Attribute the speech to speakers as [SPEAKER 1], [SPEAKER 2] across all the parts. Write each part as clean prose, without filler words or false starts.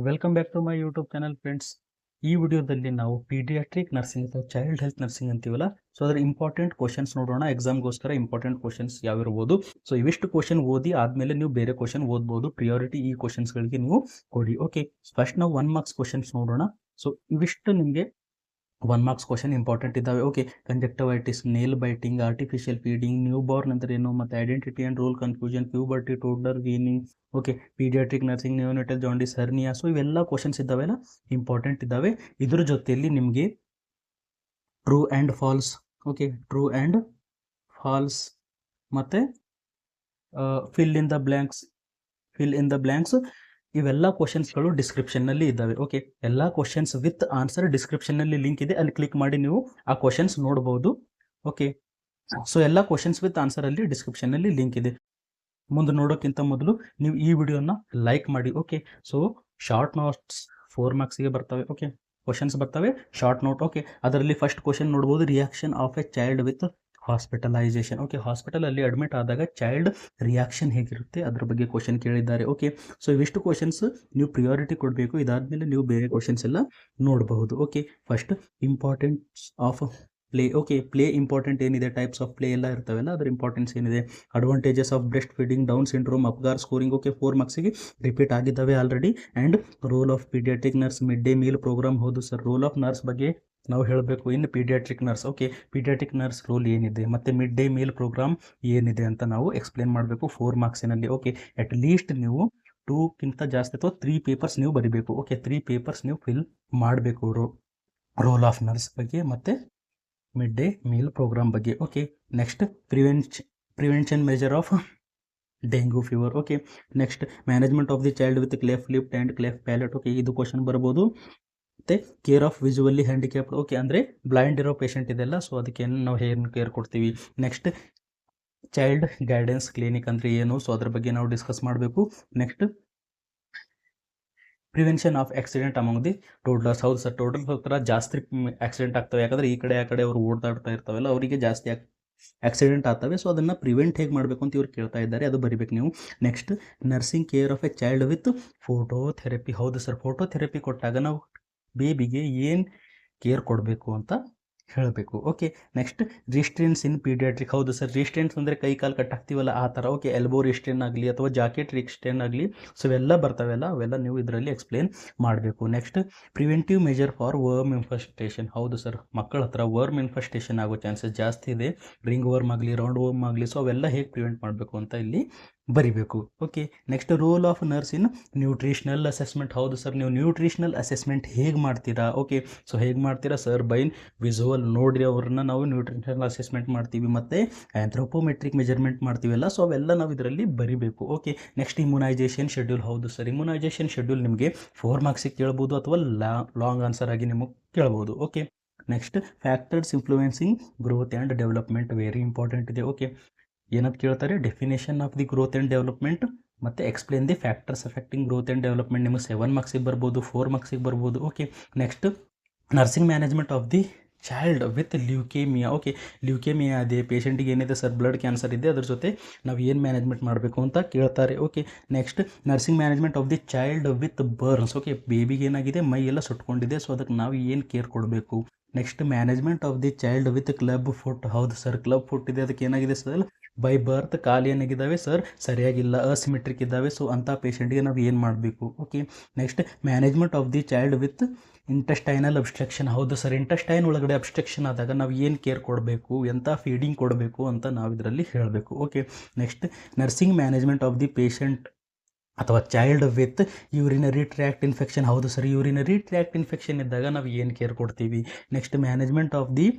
[SPEAKER 1] Welcome back to my YouTube channel friends. ಈ ವಿಡಿಯೋದಲ್ಲಿ ನಾವು ಪೀಡಿಯಾಟ್ರಿಕ್ ನರ್ಸಿಂಗ್ ಅಥವಾ ಚೈಲ್ಡ್ ಹೆಲ್ತ್ ನರ್ಸಿಂಗ್ ಅಂತೀವಲ್ಲ, ಸೊ ಅದರ ಇಂಪಾರ್ಟೆಂಟ್ ಕ್ವಶನ್ಸ್ ನೋಡೋಣ. ಎಕ್ಸಾಮ್ಗೋಸ್ಕರ ಇಂಪಾರ್ಟೆಂಟ್ ಕ್ವಶನ್ಸ್ ಯಾವಿರ್ಬೋದು. ಸೊ ಇವಿಷ್ಟು ಕ್ವಶನ್ ಓದಿ ಆದಮೇಲೆ ನೀವು ಬೇರೆ ಕ್ವಶನ್ ಓದ್ಬೋದು. ಪ್ರಿಯಾರಿಟಿ ಈ ಕ್ವಶನ್ಸ್ಗಳಿಗೆ ನೀವು ಕೊಡಿ. ಓಕೆ, ಫಸ್ಟ್ ನಾವು 1 ಮಾರ್ಕ್ಸ್ ಕ್ವಶನ್ಸ್ ನೋಡೋಣ. ಸೊ ಇವಿಷ್ಟು ನಿಮಗೆ 1 ಮಾರ್ಕ್ಸ್ ಕ್ವಶನ್ ಇಂಪಾರ್ಟೆಂಟ್ ಇದ್ದಾವೆ. Okay, conjunctivitis, nail biting, artificial feeding, newborn ಅಂದ್ರೆ ಏನು, ಮತ್ತು identity and role confusion, puberty, toddler weaning, okay, paediatric nursing, neonatal jaundice, hernia. So ಇವೆಲ್ಲ ಕ್ವಶನ್ಸ್ ಇದ್ದಾವೆಲ್ಲ ಇಂಪಾರ್ಟೆಂಟ್ ಇದ್ದಾವೆ. ಇದ್ರ ಜೊತೆಯಲ್ಲಿ ನಿಮಗೆ true and false, okay, true and false, ಮತ್ತು ಫಿಲ್ ಇನ್ ದ ಬ್ಲ್ಯಾಂಕ್ಸ್ ಇವೆಲ್ಲ ಕ್ವಶನ್ಸ್ಗಳು ಡಿಸ್ಕ್ರಿಪ್ಷನ್ನಲ್ಲಿ ಇದ್ದಾವೆ. ಓಕೆ, ಎಲ್ಲ ಕ್ವಶನ್ಸ್ ವಿತ್ ಆನ್ಸರ್ ಡಿಸ್ಕ್ರಿಪ್ಷನ್ನಲ್ಲಿ ಲಿಂಕ್ ಇದೆ, ಅಲ್ಲಿ ಕ್ಲಿಕ್ ಮಾಡಿ ನೀವು ಆ ಕ್ವಶನ್ಸ್ ನೋಡ್ಬೋದು. ಓಕೆ, ಸೊ ಎಲ್ಲ ಕ್ವಶನ್ಸ್ ವಿತ್ ಆನ್ಸರಲ್ಲಿ ಡಿಸ್ಕ್ರಿಪ್ಷನ್ನಲ್ಲಿ ಲಿಂಕ್ ಇದೆ. ಮುಂದೆ ನೋಡೋಕ್ಕಿಂತ ಮೊದಲು ನೀವು ಈ ವಿಡಿಯೋನ ಲೈಕ್ ಮಾಡಿ. ಓಕೆ, ಸೊ ಶಾರ್ಟ್ ನೋಟ್ಸ್ 4 ಮಾರ್ಕ್ಸಿಗೆ ಬರ್ತವೆ. ಓಕೆ, ಕ್ವಶನ್ಸ್ ಬರ್ತವೆ ಶಾರ್ಟ್ ನೋಟ್. ಓಕೆ, ಅದರಲ್ಲಿ ಫಸ್ಟ್ ಕ್ವಶನ್ ನೋಡ್ಬೋದು, reaction of a child with hospitalisation. Okay, ಹಾಸ್ಪಿಟಲಲ್ಲಿ ಅಡ್ಮಿಟ್ ಆದಾಗ ಚೈಲ್ಡ್ ರಿಯಾಕ್ಷನ್ ಹೇಗಿರುತ್ತೆ ಅದ್ರ ಬಗ್ಗೆ ಕ್ವಶನ್ ಕೇಳಿದ್ದಾರೆ. ಓಕೆ, ಸೊ ಇವಿಷ್ಟು ಕ್ವಶನ್ಸ್ ನೀವು ಪ್ರಿಯಾರಿಟಿ ಕೊಡಬೇಕು. ಇದಾದಮೇಲೆ ನೀವು ಬೇರೆ ಕ್ವಶನ್ಸ್ ಎಲ್ಲ ನೋಡಬಹುದು. Okay, first importance of play. Okay, play important ಏನಿದೆ, ಟೈಪ್ಸ್ ಆಫ್ ಪ್ಲೇ ಎಲ್ಲ ಇರ್ತವೆಲ್ಲ, ಅದರ ಇಂಪಾರ್ಟೆನ್ಸ್ ಏನಿದೆ, advantages of breast feeding, Down syndrome, Apgar scoring. Okay, 4 ಮಾರ್ಕ್ಸಿಗೆ ರಿಪೀಟ್ ಆಗಿದ್ದಾವೆ already. And role of paediatric nurse, midday meal programme. ಹೌದು sir, role of nurse ಬಗ್ಗೆ ನಾವು ಹೇಳಬೇಕು. ಇನ್ನು paediatric nurse, okay, paediatric nurse role ಏನಿದೆ ಮತ್ತು ಮಿಡ್ ಡೇ ಮೀಲ್ ಪ್ರೋಗ್ರಾಮ್ ಏನಿದೆ ಅಂತ ನಾವು ಎಕ್ಸ್ಪ್ಲೇನ್ ಮಾಡಬೇಕು 4 ಮಾರ್ಕ್ಸಿನಲ್ಲಿ. ಓಕೆ, ಅಟ್ ಲೀಸ್ಟ್ ನೀವು 2ಕ್ಕಿಂತ ಜಾಸ್ತಿ ಅಥವಾ 3 ಪೇಪರ್ಸ್ ನೀವು ಬರೀಬೇಕು. ಓಕೆ, 3 ಪೇಪರ್ಸ್ ನೀವು ಫಿಲ್ ಮಾಡಬೇಕು ರೋಲ್ ಆಫ್ ನರ್ಸ್ ಬಗ್ಗೆ ಮತ್ತು ಮಿಡ್ ಡೇ ಮೀಲ್ ಪ್ರೋಗ್ರಾಮ್ ಬಗ್ಗೆ. Okay, next prevention measure of dengue fever. Okay, next management of the child with cleft lip and cleft palette. Okay, ಇದು question ಬರ್ಬೋದು. ಮತ್ತು care of visually handicapped. Okay, ಅಂದರೆ blind ಇರೋ patient ಇದೆಲ್ಲ, so ಅದಕ್ಕೆ ನಾವು ಏನು ಕೇರ್ ಕೊಡ್ತೀವಿ. ನೆಕ್ಸ್ಟ್ ಚೈಲ್ಡ್ ಗೈಡೆನ್ಸ್ ಕ್ಲಿನಿಕ್ ಅಂದರೆ ಏನು, ಸೊ ಅದ್ರ ಬಗ್ಗೆ ನಾವು ಡಿಸ್ಕಸ್ ಮಾಡಬೇಕು. Next prevention of accident among the toddlers. ಹೌದು ಸರ್, ಟೋಡ್ಲರ್ಸ್ ಹತ್ರ ಜಾಸ್ತಿ ಆಕ್ಸಿಡೆಂಟ್ ಆಗ್ತವೆ, ಯಾಕಂದರೆ ಈ ಕಡೆ ಆ ಕಡೆ ಅವರು ಓಡಾಡ್ತಾ ಇರ್ತಾವಲ್ಲ, ಅವರಿಗೆ ಜಾಸ್ತಿ ಆಕ್ಸಿಡೆಂಟ್ ಆಗ್ತವೆ. ಸೊ ಅದನ್ನು ಪ್ರಿವೆಂಟ್ ಹೇಗೆ ಮಾಡಬೇಕು ಅಂತ ಇವ್ರು ಕೇಳ್ತಾ ಇದ್ದಾರೆ, ಅದು ಬರಿಬೇಕು ನೀವು. Next nursing care of a child with phototherapy. ಹೌದು ಸರ್, ಫೋಟೋಥೆರಪಿ ಕೊಟ್ಟಾಗ ನಾವು ಬೇಬಿಗೆ ಏನು ಕೇರ್ ಕೊಡಬೇಕು ಅಂತ ಹೇಳಬೇಕು. ಓಕೆ, ನೆಕ್ಸ್ಟ್ ರಿಸ್ಟ್ರೇನ್ಸ್ ಇನ್ ಪೀಡಿಯಾಟ್ರಿಕ್. ಹೌದು ಸರ್, ರಿಸ್ಟ್ರೇನ್ಸ್ ಅಂದರೆ ಕೈ ಕಾಲು ಕಟ್ಟಾಗ್ತೀವಲ್ಲ ಆ ಥರ. ಓಕೆ, ಎಲ್ಬೋ ರಿಸ್ಟ್ರೇನ್ ಆಗಲಿ ಅಥವಾ ಜಾಕೆಟ್ ರಿಸ್ಟ್ರೇನ್ ಆಗಲಿ, ಸೊ ಇವೆಲ್ಲ ಬರ್ತಾವೆಲ್ಲ, ಅವೆಲ್ಲ ನೀವು ಇದರಲ್ಲಿ ಎಕ್ಸ್ಪ್ಲೇನ್ ಮಾಡಬೇಕು. Next preventive measure for worm infestation. ಹೌದು ಸರ್, ಮಕ್ಕಳ ಹತ್ರ ವರ್ಮ್ ಇನ್ಫೆಸ್ಟೇಷನ್ ಆಗೋ ಚಾನ್ಸಸ್ ಜಾಸ್ತಿ ಇದೆ, ರಿಂಗ್ ವರ್ಮ್ ಆಗಲಿ ರೌಂಡ್ ವರ್ಮ್ ಆಗಲಿ. ಸೊ ಅವೆಲ್ಲ ಹೇಗೆ ಪ್ರಿವೆಂಟ್ ಮಾಡಬೇಕು ಅಂತ ಇಲ್ಲಿ ಬರಿಬೇಕು. Okay, next roll of nurse in nutritional assessment. ಹೌದು ಸರ್, ನೀವು ನ್ಯೂಟ್ರಿಷನಲ್ ಅಸೆಸ್ಮೆಂಟ್ ಹೇಗೆ ಮಾಡ್ತೀರಾ. ಓಕೆ, ಸೊ ಹೇಗೆ ಮಾಡ್ತೀರಾ ಸರ್, ಬೈ ವಿಜುವಲ್ ನೋಡಿರಿ ಅವ್ರನ್ನ ನಾವು ನ್ಯೂಟ್ರಿಷನಲ್ ಅಸೆಸ್ಮೆಂಟ್ ಮಾಡ್ತೀವಿ, ಮತ್ತು ಆ್ಯಂಥ್ರೋಪೋಮೆಟ್ರಿಕ್ ಮೆಜರ್ಮೆಂಟ್ ಮಾಡ್ತೀವಲ್ಲ, ಸೊ ಅವೆಲ್ಲ ನಾವು ಇದರಲ್ಲಿ ಬರಿಬೇಕು. Okay, next immunisation schedule. ಹೌದು ಸರ್, ಇಮ್ಯುನೈಸೇಷನ್ ಶೆಡ್ಯೂಲ್ ನಿಮಗೆ 4 ಮಾರ್ಕ್ಸಿಗೆ ಕೇಳ್ಬೋದು ಅಥವಾ ಲಾಂಗ್ ಆನ್ಸರ್ ಆಗಿ ನಿಮಗೆ ಕೇಳ್ಬೋದು. Okay, next factors influencing growth and development, very important ಇದೆ. ಓಕೆ, ಏನಂತ ಕೇಳ್ತಾರೆ, definition of the growth and development ಮತ್ತು explain the factors affecting growth and development. ನಿಮಗೆ 7 ಮಾರ್ಕ್ಸಿಗೆ ಬರ್ಬೋದು, 4 ಮಾರ್ಕ್ಸಿಗೆ ಬರ್ಬೋದು. Okay, next nursing management of the child with leukaemia. Okay, leukaemia ಇದೆ ಪೇಷಂಟಿಗೆ, ಏನಿದೆ ಸರ್ ಬ್ಲಡ್ ಕ್ಯಾನ್ಸರ್ ಇದೆ, ಅದ್ರ ಜೊತೆ ನಾವು ಏನು ಮ್ಯಾನೇಜ್ಮೆಂಟ್ ಮಾಡಬೇಕು ಅಂತ ಕೇಳ್ತಾರೆ. Okay, next nursing management of the child with burns. Okay, ಬೇಬಿಗೆ ಏನಾಗಿದೆ, ಮೈ ಎಲ್ಲ ಸುಟ್ಕೊಂಡಿದೆ, ಸೊ ಅದಕ್ಕೆ ನಾವು ಏನು ಕೇರ್ ಕೊಡಬೇಕು. Next management of the child with club foot. ಹೌದು ಸರ್, ಕ್ಲಬ್ ಫುಟ್ ಇದೆ, ಅದಕ್ಕೆ ಏನಾಗಿದೆ ಸರ್, ಬೈ ಬರ್ತ್ ಕಾಲು ಏನಾಗಿದ್ದಾವೆ ಸರ್, ಸರಿಯಾಗಿಲ್ಲ, ಅಸಿಮೆಟ್ರಿಕ್ ಇದ್ದಾವೆ. ಸೊ ಅಂಥ ಪೇಷಂಟ್ಗೆ ನಾವು ಏನು ಮಾಡಬೇಕು. Okay, next management of the child with intestinal obstruction. ಹೌದು ಸರ್, ಇಂಟೆಸ್ಟೈನ್ ಒಳಗಡೆ ಅಬ್ಸ್ಟ್ರಕ್ಷನ್ ಆದಾಗ ನಾವು ಏನು ಕೇರ್ ಕೊಡಬೇಕು, ಎಂಥ ಫೀಡಿಂಗ್ ಕೊಡಬೇಕು ಅಂತ ನಾವು ಇದರಲ್ಲಿ ಹೇಳಬೇಕು. Okay, next nursing management of the patient ಅಥವಾ child with urinary tract infection. ಹೌದು ಸರ್, ಯೂರಿನರಿ ಟ್ರ್ಯಾಕ್ಟ್ ಇನ್ಫೆಕ್ಷನ್ ಇದ್ದಾಗ ನಾವು ಏನು ಕೇರ್ ಕೊಡ್ತೀವಿ. Next management of the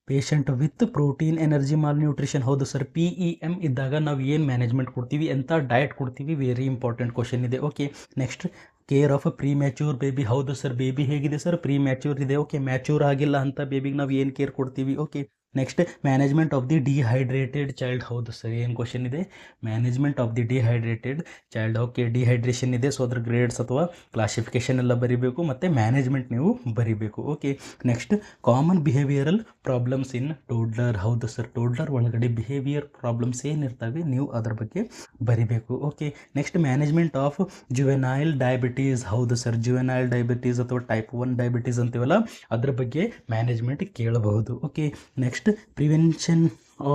[SPEAKER 1] patient with protein energy malnutrition. ಹೌದು ಸರ್, PEM ಇದ್ದಾಗ ನಾವು ಏನು ಮ್ಯಾನೇಜ್ಮೆಂಟ್ ಕೊಡ್ತೀವಿ, ಎಂಥ ಡಯಟ್ ಕೊಡ್ತೀವಿ, ವೆರಿ ಇಂಪಾರ್ಟೆಂಟ್ ಕ್ವಶನ್ ಇದೆ. Okay, next care of premature baby. ಹೌದು ಸರ್, ಬೇಬಿ ಹೇಗಿದೆ ಸರ್, ಪ್ರೀ ಮ್ಯಾಚ್ಯೂರ್ ಇದೆ. ಓಕೆ, ಮ್ಯಾಚ್ಯೂರ್ ಆಗಿಲ್ಲ ಅಂತ ಬೇಬಿಗೆ ನಾವು ಏನು ಕೇರ್ ಕೊಡ್ತೀವಿ. Okay, next management of the dehydrated child. ಹೌದು ಸರ್, ಏನು ಕ್ವಶನ್ ಇದೆ, management of the dehydrated child. Okay, dehydration ಇದೆ, ಸೊ ಅದ್ರ ಗ್ರೇಡ್ಸ್ ಅಥವಾ ಕ್ಲಾಸಿಫಿಕೇಷನ್ ಎಲ್ಲ ಬರಿಬೇಕು, ಮತ್ತು ಮ್ಯಾನೇಜ್ಮೆಂಟ್ ನೀವು ಬರಿಬೇಕು. Okay, next common behavioural problems in toddler. ಹೌದು ಸರ್, ಟೋಡ್ಲರ್ ಒಳಗಡೆ ಬಿಹೇವಿಯರ್ ಪ್ರಾಬ್ಲಮ್ಸ್ ಏನಿರ್ತವೆ ನೀವು ಅದ್ರ ಬಗ್ಗೆ ಬರಿಬೇಕು. Okay, next management of juvenile diabetes. ಹೌದು ಸರ್, ಜುವೆನೈಲ್ ಡಯಾಬಿಟೀಸ್ ಅಥವಾ ಟೈಪ್ 1 ಡಯಾಬಿಟೀಸ್ ಅಂತೀವಲ್ಲ ಅದ್ರ ಬಗ್ಗೆ ಮ್ಯಾನೇಜ್ಮೆಂಟ್ ಕೇಳಬಹುದು. Okay, next prevention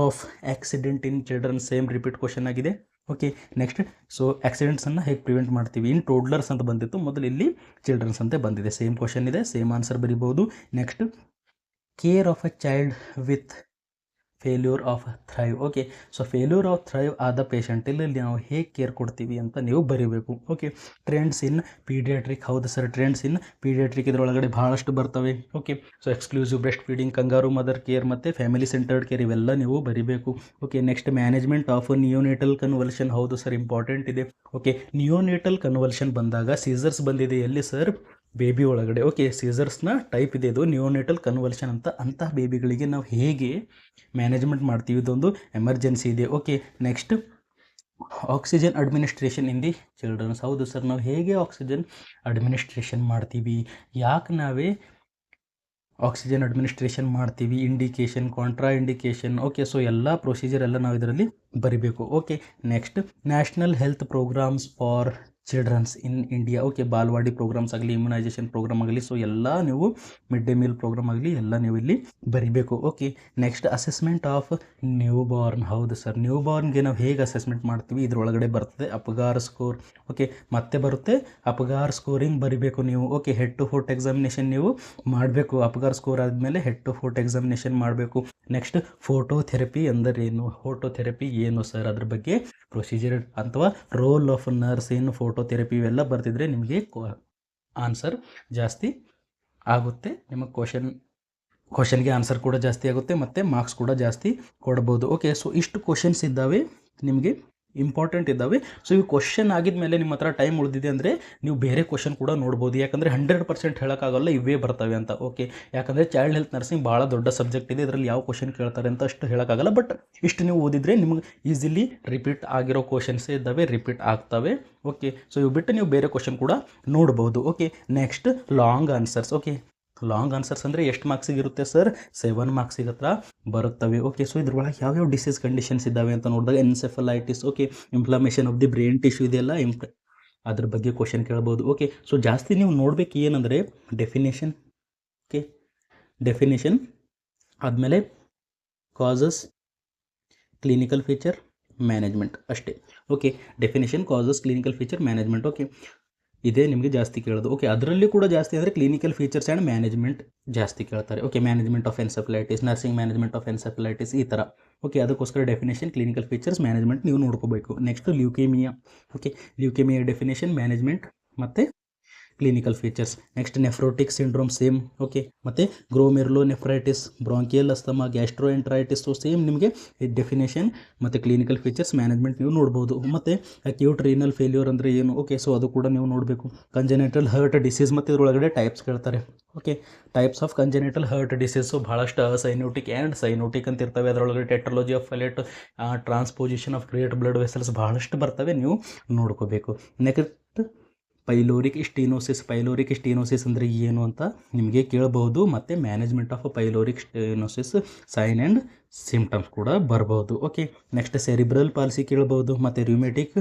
[SPEAKER 1] of accident in children. Same repeat question ಆಗಿದೆ. ಓಕೆ, ನೆಕ್ಸ್ಟ್ ಸೊ ಆಕ್ಸಿಡೆಂಟ್ಸನ್ನು ಹೇಗೆ ಪ್ರಿವೆಂಟ್ ಮಾಡ್ತೀವಿ, ಇನ್ ಟೋಡ್ಲರ್ಸ್ ಅಂತ ಬಂದಿತ್ತು, ಮೊದಲು ಇಲ್ಲಿ ಚಿಲ್ಡ್ರನ್ಸ್ ಅಂತ ಬಂದಿದೆ. ಸೇಮ್ ಕ್ವಶನ್ ಇದೆ, ಸೇಮ್ ಆನ್ಸರ್ ಬರಿಬೋದು. Next care of a child with failure of thrive. Okay, so failure of thrive ಆದ ಪೇಷಂಟಲ್ಲಿ ನಾವು ಹೇಗೆ ಕೇರ್ ಕೊಡ್ತೀವಿ ಅಂತ ನೀವು ಬರೀಬೇಕು. Okay, trends in paediatric. ಹೌದು ಸರ್, ಟ್ರೆಂಡ್ಸ್ ಇನ್ ಪೀಡಿಯಾಟ್ರಿಕ್ ಇದರೊಳಗಡೆ ಭಾಳಷ್ಟು ಬರ್ತವೆ. Okay, so exclusive breast feeding, kangaroo mother care ಮತ್ತು ಫ್ಯಾಮಿಲಿ ಸೆಂಟರ್ಡ್ ಕೇರ್ ಇವೆಲ್ಲ ನೀವು ಬರೀಬೇಕು. Okay, next management of neonatal convulsion. ಹೌದು ಸರ್, ಇಂಪಾರ್ಟೆಂಟ್ ಇದೆ. ಓಕೆ, ನಿಯೋನೇಟಲ್ ಕನ್ವಲ್ಷನ್ ಬಂದಾಗ ಸೀಸರ್ಸ್ ಬಂದಿದೆ ಎಲ್ಲಿ ಸರ್, ಬೇಬಿ ಒಳಗಡೆ. ಓಕೆ, ಸೀಸರ್ಸ್ನ ಟೈಪ್ ಇದೆ, ಇದು ನಿಯೋನೇಟಲ್ ಕನ್ವಲ್ಷನ್ ಅಂತ. ಅಂತಹ ಬೇಬಿಗಳಿಗೆ ನಾವು ಹೇಗೆ ಮ್ಯಾನೇಜ್ಮೆಂಟ್ ಮಾಡ್ತೀವಿ, ಇದೊಂದು ಎಮರ್ಜೆನ್ಸಿ ಇದೆ. Okay, next oxygen administration in the childrens. ಹೌದು ಸರ್, ನಾವು ಹೇಗೆ ಆಕ್ಸಿಜನ್ ಅಡ್ಮಿನಿಸ್ಟ್ರೇಷನ್ ಮಾಡ್ತೀವಿ, ಯಾಕೆ ನಾವೇ ಆಕ್ಸಿಜನ್ ಅಡ್ಮಿನಿಸ್ಟ್ರೇಷನ್ ಮಾಡ್ತೀವಿ, indication, contra indication. Okay, so ಎಲ್ಲ ಪ್ರೊಸೀಜರ್ ಎಲ್ಲ ನಾವು ಇದರಲ್ಲಿ ಬರಿಬೇಕು. Okay, next national health programmes for childrens in India. Okay, Balwadi programmes ಆಗಲಿ, ಇಮ್ಯುನೈಸೇಷನ್ ಪ್ರೋಗ್ರಾಮ್ ಆಗಲಿ, ಸೊ ಎಲ್ಲ ನೀವು ಮಿಡ್ ಡೇ ಮೀಲ್ ಪ್ರೋಗ್ರಾಮ್ ಆಗಲಿ ಎಲ್ಲ ನೀವು ಇಲ್ಲಿ ಬರಿಬೇಕು. Okay, next assessment of new Born. ಹೌದು ಸರ್, ನ್ಯೂ ಬಾರ್ನ್ಗೆ ನಾವು ಹೇಗೆ ಅಸೆಸ್ಮೆಂಟ್ ಮಾಡ್ತೀವಿ ಇದರೊಳಗಡೆ ಬರ್ತದೆ ಅಪಗಾರ್ ಸ್ಕೋರ್. ಓಕೆ, ಮತ್ತೆ ಬರುತ್ತೆ ಅಪಗಾರ್ ಸ್ಕೋರಿಂಗ್ ಬರಿಬೇಕು ನೀವು. Okay, head to foot examination ನೀವು ಮಾಡಬೇಕು. ಅಪಗಾರ್ ಸ್ಕೋರ್ ಆದಮೇಲೆ ಹೆಡ್ ಟು ಫುಟ್ ಎಕ್ಸಾಮಿನೇಷನ್ ಮಾಡಬೇಕು. ನೆಕ್ಸ್ಟ್ ಫೋಟೋಥೆರಪಿ ಅಂದರೆ ಏನು, ಫೋಟೋಥೆರಪಿ ಏನು ಸರ್, ಅದ್ರ ಬಗ್ಗೆ ಪ್ರೊಸೀಜರ್ ಅಥವಾ ರೋಲ್ ಆಫ್ ನರ್ಸ್ ಏನು ಫೋಟೋಥೆರಪಿ ಇವೆಲ್ಲ ಬರ್ತಿದ್ರೆ ನಿಮಗೆ ಆನ್ಸರ್ ಜಾಸ್ತಿ ಆಗುತ್ತೆ. ನಿಮಗೆ ಕ್ವಶನ್ಗೆ ಆನ್ಸರ್ ಕೂಡ ಜಾಸ್ತಿ ಆಗುತ್ತೆ ಮತ್ತು ಮಾರ್ಕ್ಸ್ ಕೂಡ ಜಾಸ್ತಿ ಕೊಡ್ಬೋದು. ಓಕೆ, ಸೊ ಇಷ್ಟು ಕ್ವಶನ್ಸ್ ಇದ್ದಾವೆ ನಿಮಗೆ, ಇಂಪಾರ್ಟೆಂಟ್ ಇದ್ದಾವೆ. ಸೊ ಇವು ಕ್ವಶನ್ ಆಗಿದ್ಮೇಲೆ ನಿಮ್ಮ ಹತ್ರ ಟೈಮ್ ಉಳಿದಿದೆ ಅಂದರೆ ನೀವು ಬೇರೆ ಕ್ವಶನ್ ಕೂಡ ನೋಡ್ಬೋದು, ಯಾಕಂದರೆ 100% ಹೇಳೋಕ್ಕಾಗಲ್ಲ ಇವೇ ಬರ್ತವೆ ಅಂತ. ಓಕೆ, ಯಾಕಂದರೆ ಚೈಲ್ಡ್ ಹೆಲ್ತ್ ನರ್ಸಿಂಗ್ ಭಾಳ ದೊಡ್ಡ ಸಬ್ಜೆಕ್ಟ್ ಇದೆ, ಇದರಲ್ಲಿ ಯಾವ ಕ್ವಶನ್ ಕೇಳ್ತಾರೆ ಅಂತ ಅಷ್ಟು ಹೇಳೋಕ್ಕಾಗಲ್ಲ. ಬಟ್ ಇಷ್ಟು ನೀವು ಓದಿದರೆ ನಿಮಗೆ ಈಸಿಲಿ ರಿಪೀಟ್ ಆಗಿರೋ ಕ್ವಶನ್ಸೇ ಇದ್ದಾವೆ, ರಿಪೀಟ್ ಆಗ್ತವೆ. ಓಕೆ, ಸೊ ಇವು ಬಿಟ್ಟು ನೀವು ಬೇರೆ ಕ್ವಶನ್ ಕೂಡ ನೋಡ್ಬೋದು. Okay, next long answers. Okay, long answers ಅಂದರೆ ಎಷ್ಟು ಮಾರ್ಕ್ಸಿಗೆ ಇರುತ್ತೆ ಸರ್, 7 ಮಾರ್ಕ್ಸಿಗೆ ಹತ್ರ ಬರುತ್ತವೆ. ಓಕೆ, ಸೊ ಇದ್ರೊಳಗೆ ಯಾವ್ಯಾವ ಡಿಸೀಸ್ ಕಂಡೀಷನ್ಸ್ ಇದ್ದಾವೆ ಅಂತ ನೋಡಿದಾಗ encephalitis, okay, inflammation of the brain tissue ಇದೆಯಲ್ಲ, ಅದ್ರ ಬಗ್ಗೆ ಕ್ವಶನ್ ಕೇಳ್ಬೋದು. ಓಕೆ, ಸೊ ಜಾಸ್ತಿ ನೀವು ನೋಡಬೇಕು ಏನಂದರೆ ಡೆಫಿನೇಷನ್. ಓಕೆ, ಡೆಫಿನೇಷನ್ ಆದಮೇಲೆ ಕಾಸಸ್, ಕ್ಲಿನಿಕಲ್ ಫೀಚರ್, ಮ್ಯಾನೇಜ್ಮೆಂಟ್ ಅಷ್ಟೇ. Okay, definition, causes, clinical feature, management. Okay, ಇದೇ ನಿಮಗೆ ಜಾಸ್ತಿ ಕೇಳೋದು. ಓಕೆ, ಅದರಲ್ಲಿ ಕೂಡ ಜಾಸ್ತಿ ಅಂದರೆ ಕ್ಲಿನಿಕಲ್ ಫೀಚರ್ಸ್ ಆ್ಯಂಡ್ ಮ್ಯಾನೇಜ್ಮೆಂಟ್ ಜಾಸ್ತಿ ಕೇಳ್ತಾರೆ. Okay, management of encephalitis, nursing management of encephalitis ಈ ಥರ. ಓಕೆ, ಅದಕ್ಕೋಸ್ಕರ ಡೆಫಿನೇಷನ್, ಕ್ಲಿನಿಕಲ್ ಫೀಚರ್ಸ್, ಮ್ಯಾನೇಜ್ಮೆಂಟ್ ನೀವು ನೋಡ್ಕೋಬೇಕು. Next leukaemia. Okay, leukaemia definition, management ಮತ್ತು clinical features. Next nephrotic syndrome same. Okay, ಮತ್ತು glomerulonephritis, bronchial asthma, gastroenteritis, so same ನಿಮಗೆ definition ಮತ್ತು clinical features, management ನೀವು ನೋಡ್ಬೋದು. ಮತ್ತು ಅಕ್ಯೂಟ್ ರೀನಲ್ ಫೇಲ್ಯೂರ್ ಅಂದರೆ ಏನು. ಓಕೆ, ಸೊ ಅದು ಕೂಡ ನೀವು ನೋಡಬೇಕು. ಕಂಜೆನಿಟಲ್ ಹರ್ಟ್ ಡಿಸೀಸ್ ಮತ್ತು ಇದರೊಳಗಡೆ ಟೈಪ್ಸ್ ಕೇಳ್ತಾರೆ. Okay, types of congenital heart disease ಭಾಳಷ್ಟು ಸೈನೋಟಿಕ್ ಆ್ಯಂಡ್ ಸೈನೋಟಿಕ್ ಅಂತ ಇರ್ತವೆ. ಅದರೊಳಗಡೆ tetralogy of Fallot, transposition of great blood vessels ಭಾಳಷ್ಟು ಬರ್ತವೆ, ನೀವು ನೋಡ್ಕೋಬೇಕು. Next pyloric stenosis. Pyloric stenosis ಅಂದರೆ ಏನು ಅಂತ ನಿಮಗೆ ಕೇಳಬಹುದು. ಮತ್ತು management of pyloric stenosis, sign and symptoms ಕೂಡ ಬರ್ಬೋದು. ಓಕೆ, ನೆಕ್ಸ್ಟ್ ಸೆರಿಬ್ರಲ್ ಪಾಲ್ಸಿ ಕೇಳ್ಬೋದು, ಮತ್ತು ರ್ಯೂಮೆಟಿಕ್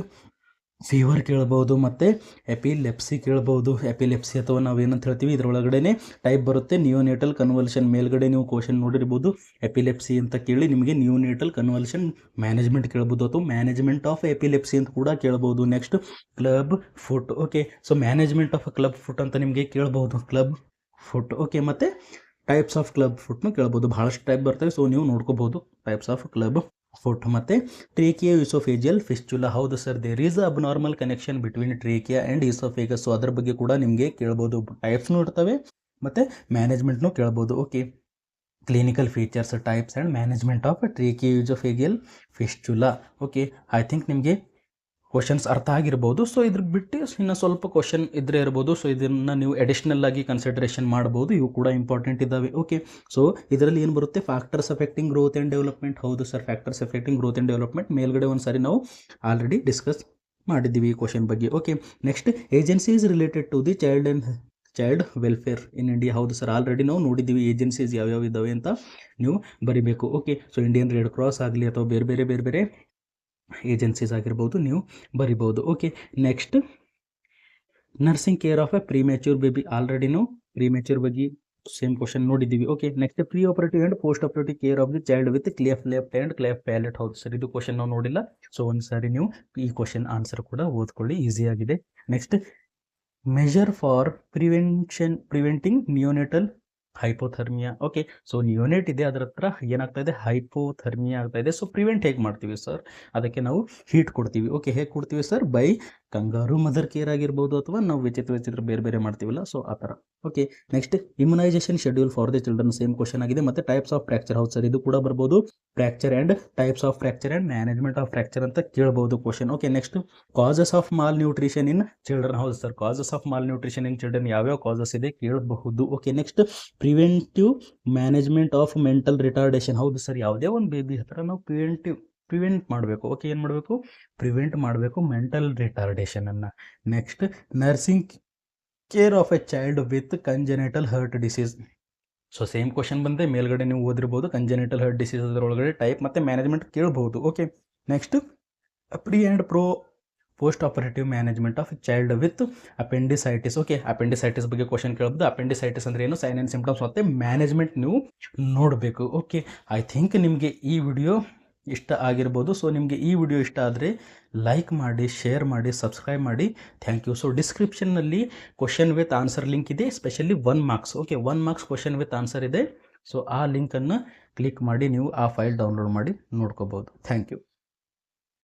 [SPEAKER 1] ಫೀವರ್ ಕೇಳ್ಬೋದು, ಮತ್ತು ಎಪಿಲೆಪ್ಸಿ ಕೇಳ್ಬೋದು. ಎಪಿಲೆಪ್ಸಿ ಅಥವಾ ನಾವೇನಂತ ಹೇಳ್ತೀವಿ ಇದರೊಳಗಡೆ ಟೈಪ್ ಬರುತ್ತೆ. ನಿಯೋನೇಟಲ್ ಕನ್ವಲ್ಷನ್, ಮೇಲ್ಗಡೆ ನೀವು ಕ್ವಶನ್ ನೋಡಿರ್ಬೋದು, ಎಪಿಲೆಪ್ಸಿ ಅಂತ ಕೇಳಿ ನಿಮಗೆ ನಿಯೋನೇಟಲ್ ಕನ್ವಲ್ಷನ್ ಮ್ಯಾನೇಜ್ಮೆಂಟ್ ಕೇಳ್ಬೋದು, ಅಥವಾ ಮ್ಯಾನೇಜ್ಮೆಂಟ್ ಆಫ್ ಎಪಿಲೆಪ್ಸಿ ಅಂತ ಕೂಡ ಕೇಳ್ಬೋದು. Next club foot. Okay, so management of club foot ಅಂತ ನಿಮಗೆ ಕೇಳ್ಬೋದು, ಕ್ಲಬ್ ಫುಟ್. ಓಕೆ, ಮತ್ತು ಟೈಪ್ಸ್ ಆಫ್ ಕ್ಲಬ್ ಫುಟ್ನು ಕೇಳ್ಬೋದು, ಭಾಳಷ್ಟು ಟೈಪ್ ಬರ್ತವೆ, ಸೊ ನೀವು ನೋಡ್ಕೋಬೋದು ಟೈಪ್ಸ್ ಆಫ್ ಕ್ಲಬ್ ಫುಟ್. ಮತ್ತು ಟ್ರೇಕಿಯಾ ಈಸೋಫೇಜಿಯಲ್ ಫಿಸ್ಚುಲಾ. ಹೌದು sir, there is abnormal connection between trachea and oesophagus, so ಅದ್ರ ಬಗ್ಗೆ ಕೂಡ ನಿಮಗೆ ಕೇಳ್ಬೋದು. ಟೈಪ್ಸ್ನೂ ಇರ್ತವೆ ಮತ್ತು ಮ್ಯಾನೇಜ್ಮೆಂಟ್ನೂ ಕೇಳ್ಬೋದು. Okay, clinical features, types and management of trachea oesophageal fistula. Okay, I think ನಿಮಗೆ ಕ್ವಶನ್ಸ್ ಅರ್ಥ ಆಗಿರ್ಬೋದು. ಸೊ ಇದ್ರ ಬಿಟ್ಟು ಇನ್ನು ಸ್ವಲ್ಪ ಕ್ವಶನ್ ಇದ್ರೆ ಇರ್ಬೋದು. ಸೊ ಇದನ್ನು ನೀವು ಅಡಿಷ್ನಲ್ ಆಗಿ ಕನ್ಸಿಡರೇಷನ್ ಮಾಡ್ಬೋದು. ಇವು ಕೂಡ ಇಂಪಾರ್ಟೆಂಟ್ ಇದ್ದಾವೆ. ಓಕೆ, ಸೊ ಇದರಲ್ಲಿ ಏನು ಬರುತ್ತೆ, factors affecting growth and development. ಹೌದು sir, factors affecting growth and development ಮೇಲ್ಗಡೆ ಒಂದು ಸಾರಿ ನಾವು ಆಲ್ರೆಡಿ ಡಿಸ್ಕಸ್ ಮಾಡಿದ್ದೀವಿ ಈ ಕ್ವಶನ್ ಬಗ್ಗೆ. Okay, next agencies related to the child welfare in India. ಹೌದು ಸರ್, ಆಲ್ರೆಡಿ ನಾವು ನೋಡಿದ್ದೀವಿ ಏಜೆನ್ಸೀಸ್ ಯಾವ್ಯಾವ ಇದ್ದಾವೆ ಅಂತ ನೀವು ಬರಿಬೇಕು. Okay, so Indian Red Cross ಆಗಲಿ ಅಥವಾ ಬೇರೆ ಬೇರೆ ಏಜೆನ್ಸೀಸ್ ಆಗಿರ್ಬೋದು, ನೀವು ಬರಿಬೋದು. Okay, next nursing care of a premature baby. Already ನಾವು ಪ್ರಿಮ್ಯಾಚ್ಯೂರ್ ಬಗ್ಗೆ ಸೇಮ್ ಕ್ವಶನ್ ನೋಡಿದ್ದೀವಿ. Okay, next preoperative and post operative care of the child with cleft lip and cleft palette. ಹೌದು ಸರ್, ಇದು question ನಾವು ನೋಡಿಲ್ಲ. So ಒಂದು ಸಾರಿ ನೀವು ಈ ಕ್ವಶನ್ ಆನ್ಸರ್ ಕೂಡ ಓದ್ಕೊಳ್ಳಿ, ಈಸಿ ಆಗಿದೆ. Next measure for preventing neonatal hypothermia. Okay, so neonate ಇದೆ, ಅದರ ಹತ್ರ ಏನಾಗ್ತಾ ಇದೆ, ಹೈಪೋಥರ್ಮಿಯಾ ಆಗ್ತಾ ಇದೆ. ಸೊ ಪ್ರಿವೆಂಟ್ ಹೇಗೆ ಮಾಡ್ತೀವಿ ಸರ್, ಅದಕ್ಕೆ ನಾವು ಹೀಟ್ ಕೊಡ್ತೀವಿ. ಓಕೆ, ಹೇಗೆ ಕೊಡ್ತೀವಿ sir, by kangaroo mother care ಆಗಿರ್ಬೋದು, ಅಥವಾ ನಾವು ವಿಚಿತ್ರ ಬೇರೆ ಮಾಡ್ತೀವಲ್ಲ, ಸೊ ಆ ಥರ. Okay, next immunisation schedule for the children. Same question ಆಗಿದೆ. ಮತ್ತೆ ಟೈಪ್ಸ್ ಆಫ್ ಫ್ರಾಕ್ಚರ್. ಹೌದು ಸರ್, ಇದು ಕೂಡ ಬರ್ಬೋದು. Fracture and types of fracture and management of fracture ಅಂತ ಕೇಳ್ಬೋದು question. Okay, next causes of malnutrition in children. ಹೌದು sir, causes of malnutrition in children ಯಾವ್ಯಾವ ಕಾಸಸ್ ಇದೆ ಕೇಳಬಹುದು. Okay, next preventive management of mental retardation. ಹೌದು sir, ಯಾವುದೇ ಒಂದು baby ಹತ್ರ ನಾವು ಪ್ರಿವೆಂಟ್ ಮಾಡಬೇಕು. ಓಕೆ, ಏನು ಮಾಡಬೇಕು, ಪ್ರಿವೆಂಟ್ ಮಾಡಬೇಕು ಮೆಂಟಲ್ ರಿಟಾರ್ಡೇಷನನ್ನು. Next nursing care of a child with congenital heart disease. So same question ಬಂದರೆ ಮೇಲ್ಗಡೆ ನೀವು ಓದಿರ್ಬೋದು. ಕಂಜೆನಿಟಲ್ ಹರ್ಟ್ ಡಿಸೀಸ್ ಅದರೊಳಗಡೆ ಟೈಪ್ ಮತ್ತು ಮ್ಯಾನೇಜ್ಮೆಂಟ್ ಕೇಳ್ಬೋದು. Okay, next pre and post operative management of child with appendicitis. Okay, appendicitis ಬಗ್ಗೆ question ಕೇಳ್ಬೋದು. Appendicitis ಅಂದರೆ ಏನು, ಸೈನ್ ಆ್ಯಂಡ್ ಸಿಂಪ್ಟಮ್ಸ್ ಮತ್ತು ಮ್ಯಾನೇಜ್ಮೆಂಟ್ ನೀವು ನೋಡಬೇಕು. ಓಕೆ, ಐ ಥಿಂಕ್ ನಿಮಗೆ ಈ ವಿಡಿಯೋ ಇಷ್ಟ ಆಗಿರ್ಬೋದು. ಸೊ ನಿಮಗೆ ಈ ವಿಡಿಯೋ ಇಷ್ಟ ಆದರೆ ಲೈಕ್ ಮಾಡಿ, ಶೇರ್ ಮಾಡಿ, ಸಬ್ಸ್ಕ್ರೈಬ್ ಮಾಡಿ. Thank you. ಸೊ ಡಿಸ್ಕ್ರಿಪ್ಷನ್ನಲ್ಲಿ ಕ್ವಶನ್ ವಿತ್ ಆನ್ಸರ್ ಲಿಂಕ್ ಇದೆ, specially 1 marks. Okay, 1 marks question with answer ಇದೆ. ಸೊ ಆ ಲಿಂಕನ್ನು ಕ್ಲಿಕ್ ಮಾಡಿ ನೀವು ಆ ಫೈಲ್ ಡೌನ್ಲೋಡ್ ಮಾಡಿ ನೋಡ್ಕೋಬೋದು. Thank you.